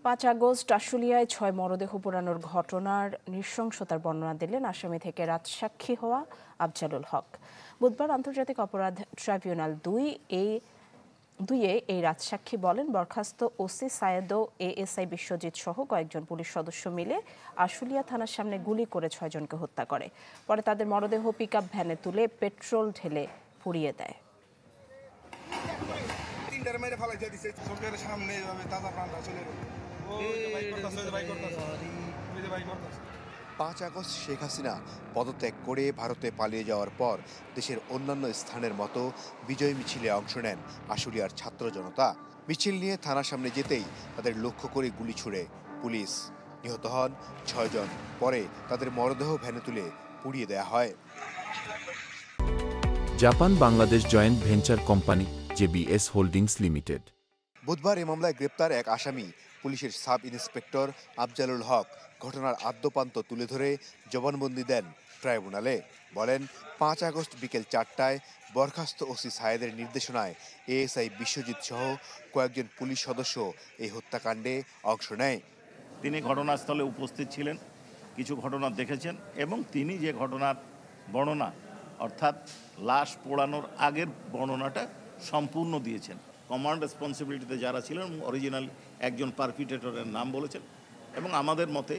5 August আশুলিয়ায় 6 মরদেহ পোড়ানোর ঘটনার নৃশংসতার বর্ণনা দিলেন আসামি থেকে রাজসাক্ষী হওয়া আফজালুল হক। বুধবার আন্তর্জাতিক অপরাধ ট্রাইব্যুনাল 2-এ এই রাজসাক্ষী বলেন, বরখাস্ত ওসি সায়েদ ও এএসআই বিশ্বজিৎ সহ কয়েকজন পুলিশ সদস্য মিলে আশুলিয়া থানার সামনে গুলি করে 6 জনকে হত্যা করে। পরে তাদের মরদেহ পিকআপ ভ্যানে তুলে পেট্রোল ঢেলে পুড়িয়ে দেয়। 5 আগস্ট শেখ হাসিনা পদত্যাগ করে ভারতে পালিয়ে যাওয়ার পর দেশের অন্যান্য স্থানের মতো বিজয় মিছিলে অংশ নেন আশুলিয়ার ছাত্র জনতা। মিছিল নিয়ে থানার সামনে যেতেই তাদের লক্ষ্য করে গুলি ছুড়ে পুলিশ। নিহত হন 6 জন। পরে তাদের মরদেহ ভ্যানে তুলে পুড়িয়ে দেয়া হয়। Japan Bangladesh joint venture company JBS holdings limited. বুধবার এ মামলায় গ্রেপ্তার এক আসামি পুলিশের সাব ইন্সপেক্টর আফজালুল হক ঘটনার আদ্যোপান্ত তুলে ধরে জবানবন্দি দেন ট্রাইব্যুনালে। বলেন, 5 আগস্ট বিকেল 4টায় বরখাস্ত ওসি সায়েদের নির্দেশনায় এএসআই বিশ্বজিৎ সহ কয়েকজন পুলিশ সদস্য এই হত্যাকাণ্ডে অংশ নেয়। তিনি ঘটনাস্থলে উপস্থিত ছিলেন, কিছু ঘটনা দেখেছেন এবং তিনি যে ঘটনার বর্ণনা অর্থাৎ লাশ পোড়ানোর আগের বর্ণনাটা সম্পূর্ণ দিয়েছেন। কমান্ড রেসপন্সিবিলিটিতে যারা ছিলেন অরিজিনাল একজন পারপিটেটরের নাম বলেছেন এবং আমাদের মতে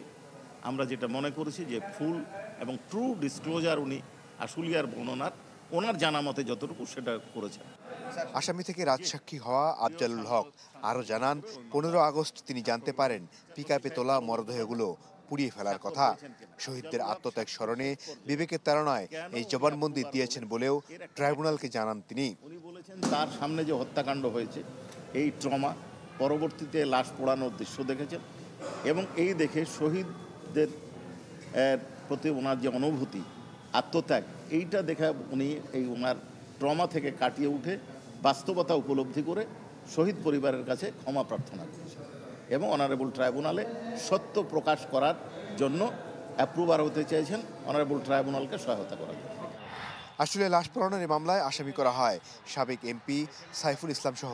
আমরা যেটা মনে করেছি যে ফুল এবং ট্রু ডিসক্লোজার উনি আশুলিয়ার বর্ণনার ওনার জানা মতে যতটুকু সেটা করেছেন। আসামি থেকে রাজসাক্ষী হওয়া আফজালুল হক আরও জানান, 15 আগস্ট তিনি জানতে পারেন পিকআপে তোলা মরদেহগুলো পুড়িয়ে ফেলার কথা। শহীদদের আত্মত্যাগ স্মরণে বিবেকের তাড়নায় এই জবানবন্দি দিয়েছেন বলেও ট্রাইব্যুনালকে জানান তিনি। উনি বলেছেন তার সামনে যে হত্যাকাণ্ড হয়েছে এই ট্রমা, পরবর্তীতে লাশ পোড়ানোর দৃশ্য দেখেছেন এবং এই দেখে শহীদদের প্রতি ওনার যে অনুভূতি, আত্মত্যাগ, এইটা দেখে উনি এই ওনার ট্রমা থেকে কাটিয়ে উঠে বাস্তবতা উপলব্ধি করে শহীদ পরিবারের কাছে ক্ষমা প্রার্থনা করেছেন এবং অনারেবল ট্রাইব্যুনালে সত্য প্রকাশ করার জন্য অ্যাপ্রুভার হতে চেয়েছেন, অনারেবল ট্রাইব্যুনালকে সহায়তা করার জন্য। আসলে লাশ পোড়ানোর এই মামলায় আসামি করা হয় সাবেক এমপি সাইফুল ইসলাম সহ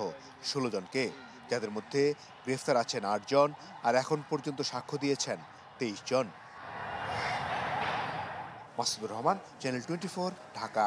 16 জনকে, যাদের মধ্যে গ্রেফতার আছেন 8 জন আর এখন পর্যন্ত সাক্ষ্য দিয়েছেন 23 জন। মাসুদুর রহমান, চ্যানেল 24, ঢাকা।